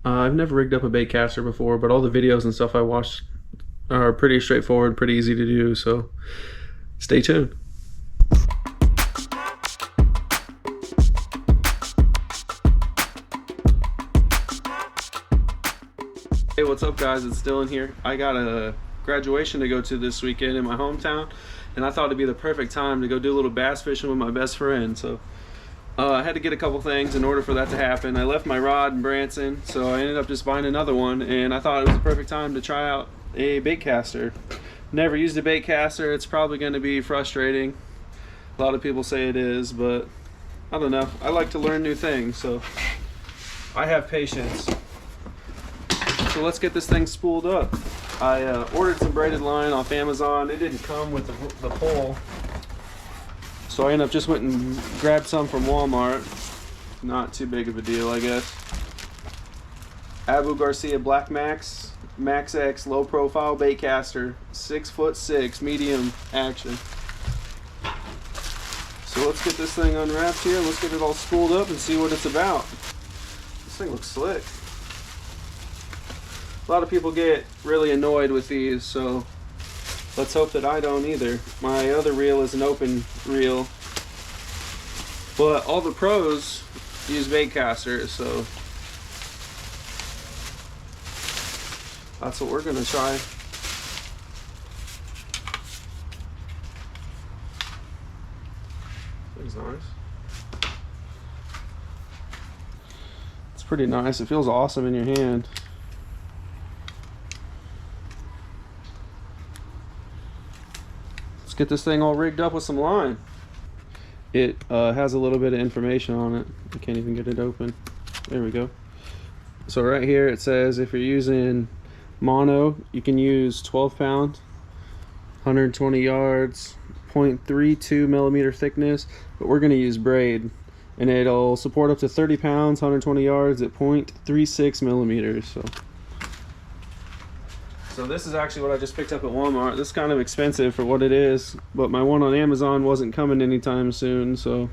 I've never rigged up a baitcaster before, but all the videos and stuff I watched are pretty straightforward, pretty easy to do, so stay tuned. Hey, what's up guys, it's Dylan here. I got a graduation to go to this weekend in my hometown, and I thought it'd be the perfect time to go do a little bass fishing with my best friend. So I had to get a couple things in order for that to happen. I left my rod in Branson, so I ended up just buying another one, and I thought it was the perfect time to try out a baitcaster. Never used a baitcaster. It's probably going to be frustrating. A lot of people say it is, but I don't know. I like to learn new things, so I have patience. So let's get this thing spooled up. I ordered some braided line off Amazon. It didn't come with the pole, so I ended up just went and grabbed some from Walmart. Not too big of a deal, I guess. Garcia Black Max X low profile baitcaster, 6'6", medium action. So let's get this thing unwrapped here. Let's get it all spooled up and see what it's about. This thing looks slick. A lot of people get really annoyed with these, so let's hope that I don't either. My other reel is an open reel, but all the pros use baitcasters, so that's what we're gonna try. Thing's nice. It's pretty nice. It feels awesome in your hand. Let's get this thing all rigged up with some line. It has a little bit of information on it. I can't even get it open. There we go. So right here it says if you're using mono, you can use 12 pound, 120 yards, 0.32 millimeter thickness, but we're going to use braid, and it'll support up to 30 pounds, 120 yards at 0.36 millimeters. So this is actually what I just picked up at Walmart. This is kind of expensive for what it is, but my one on Amazon wasn't coming anytime soon, so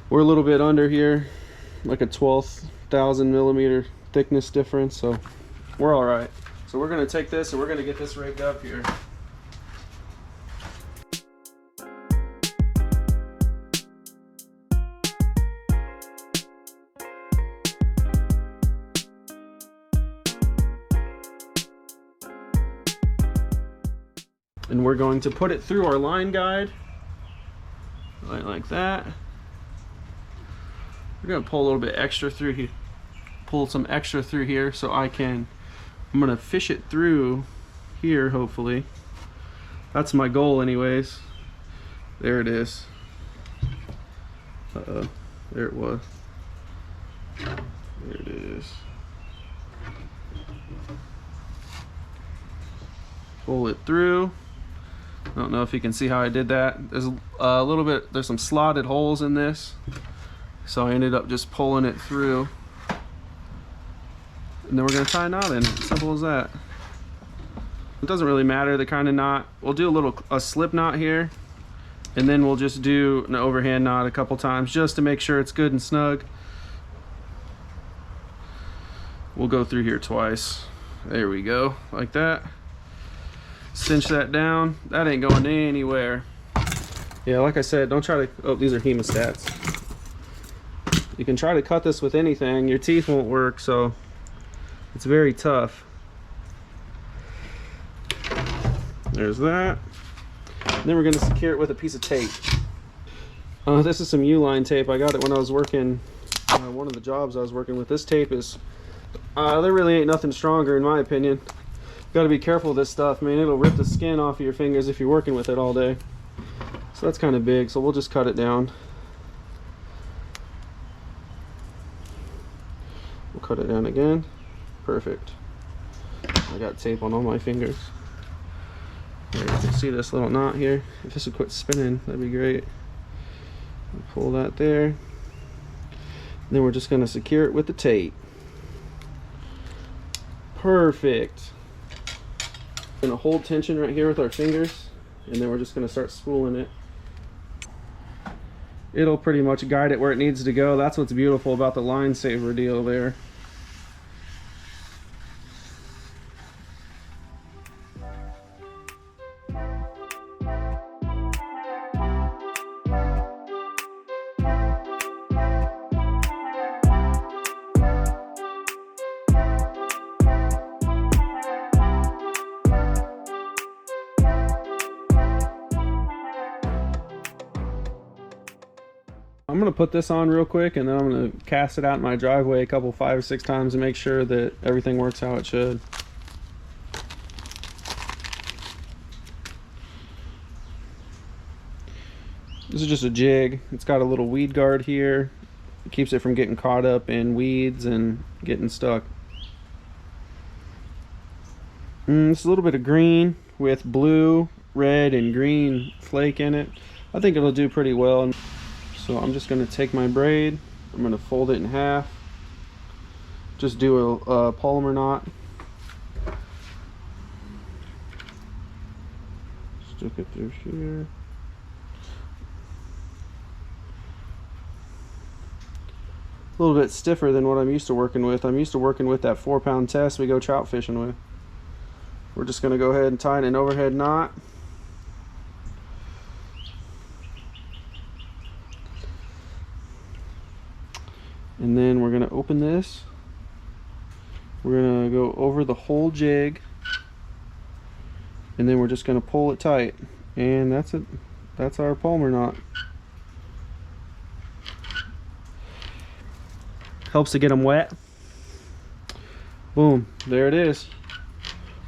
we're a little bit under here, like a 12,000 millimeter thickness difference, so we're all right. So we're gonna take this and we're gonna get this rigged up here. And we're going to put it through our line guide, right like that. We're gonna pull a little bit extra through here, pull some extra through here, so I'm gonna fish it through here, hopefully. That's my goal anyways. There it is. Uh-oh, there it was. There it is. Pull it through. I don't know if you can see how I did that. There's a little bit, there's some slotted holes in this, so I ended up just pulling it through, and then we're going to tie a knot in it. Simple as that. It doesn't really matter the kind of knot. We'll do a slip knot here, and then we'll just do an overhand knot a couple times just to make sure it's good and snug. We'll go through here twice. There we go, like that. Cinch that down. That ain't going anywhere. Yeah, like I said, don't try to, oh, these are hemostats. You can try to cut this with anything, your teeth won't work, so it's very tough. There's that. And then we're going to secure it with a piece of tape. This is some U-line tape. I got it when I was working, one of the jobs I was working with. This tape is, there really ain't nothing stronger in my opinion. Got to be careful with this stuff, man. It'll rip the skin off of your fingers if you're working with it all day. So that's kind of big, so we'll just cut it down. We'll cut it down again. Perfect. I got tape on all my fingers. There, you can see this little knot here. If this would quit spinning, that'd be great. Pull that there. And then we're just going to secure it with the tape. Perfect. We're going to hold tension right here with our fingers, and then we're just going to start spooling it. it'll pretty much guide it where it needs to go. That's what's beautiful about the line saver deal there. I'm gonna put this on real quick and then I'm gonna cast it out in my driveway a couple 5 or 6 times to make sure that everything works how it should. This is just a jig. It's got a little weed guard here. It keeps it from getting caught up in weeds and getting stuck. It's a little bit of green with blue, red, and green flake in it. I think it'll do pretty well. So I'm just going to take my braid, I'm going to fold it in half, just do a polymer knot, stick it through here, a little bit stiffer than what I'm used to working with. I'm used to working with that 4-pound test we go trout fishing with. We're just going to go ahead and tie in an overhead knot. And then we're going to open this. We're going to go over the whole jig. And then we're just going to pull it tight. And that's it. That's our polymer knot. Helps to get them wet. Boom. There it is.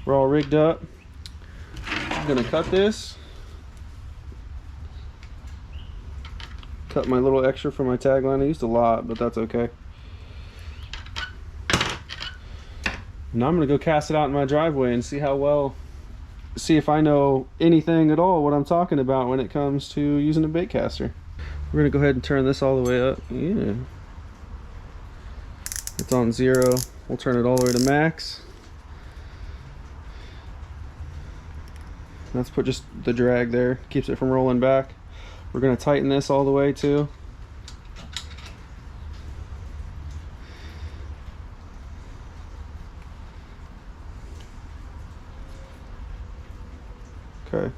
We're all rigged up. I'm going to cut this. Cut my little extra for my tagline. I used a lot, but that's okay. Now I'm gonna go cast it out in my driveway and see if I know anything at all what I'm talking about when it comes to using a bait caster. We're gonna go ahead and turn this all the way up. Yeah, it's on 0. We'll turn it all the way to max. Let's put just the drag there, keeps it from rolling back. We're going to tighten this all the way too. Okay.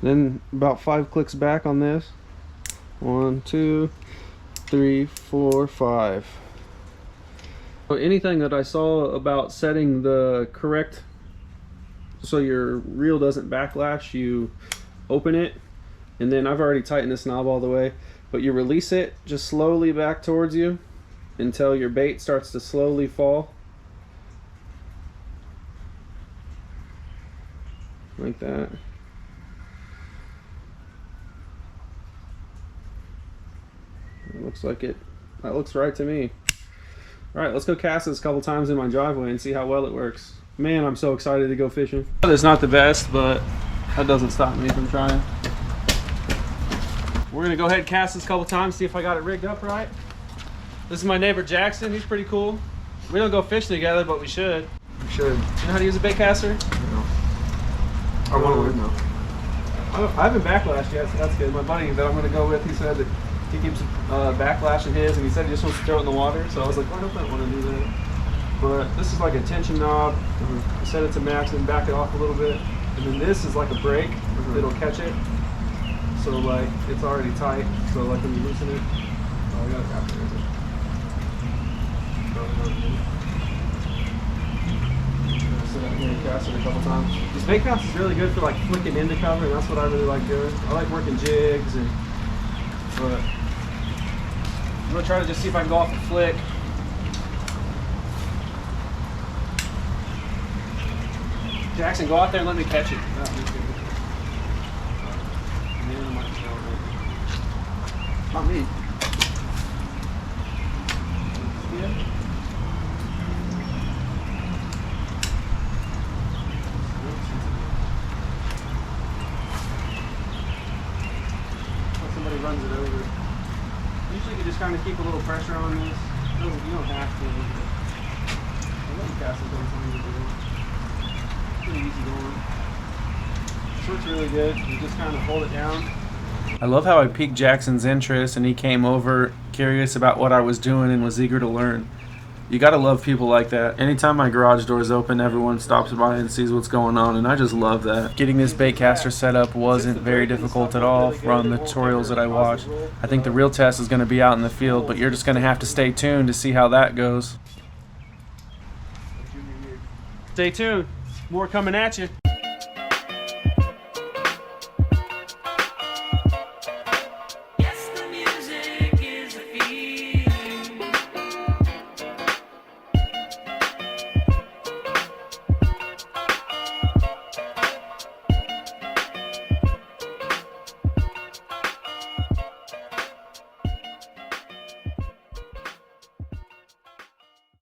Then about 5 clicks back on this. 1, 2, 3, 4, 5. So anything that I saw about setting the correct so your reel doesn't backlash, you open it. And then I've already tightened this knob all the way, but you release it just slowly back towards you until your bait starts to slowly fall. Like that. It looks like it. That looks right to me. All right, let's go cast this a couple times in my driveway and see how well it works. Man, I'm so excited to go fishing. It's not the best, but that doesn't stop me from trying. We're gonna go ahead and cast this a couple times, see if I got it rigged up right. This is my neighbor Jackson. He's pretty cool. We don't go fishing together, but we should. We should. You know how to use a bait caster? No. I want to learn though. I haven't backlashed yet, so that's good. My buddy that I'm gonna go with, he said that he keeps backlashing his, and he said he just wants to throw it in the water. So I was like, why don't I want to do that? But this is like a tension knob. Set it to max and back it off a little bit. And then this is like a brake. It'll catch it. So like it's already tight. So like when you loosen it, oh, I got it after it. Sit out here and cast it a couple times. This bait cast is really good for like flicking into cover, and that's what I really like doing. I like working jigs, but I'm gonna try to just see if I can go off the flick. Jackson, go out there and let me catch it. Not me. Yeah. Somebody runs it over. Usually you just kind of keep a little pressure on this. You don't have to. I let you cast it sometimes if you want. Pretty easy going. This works really good. You just kind of hold it down I love how I piqued Jackson's interest and he came over curious about what I was doing and was eager to learn. You gotta love people like that. Anytime my garage door is open, everyone stops by and sees what's going on, and I just love that. Getting this baitcaster set up wasn't very difficult at all from the tutorials that I watched. I think the real test is gonna be out in the field, but you're just gonna have to stay tuned to see how that goes. Stay tuned. More coming at you.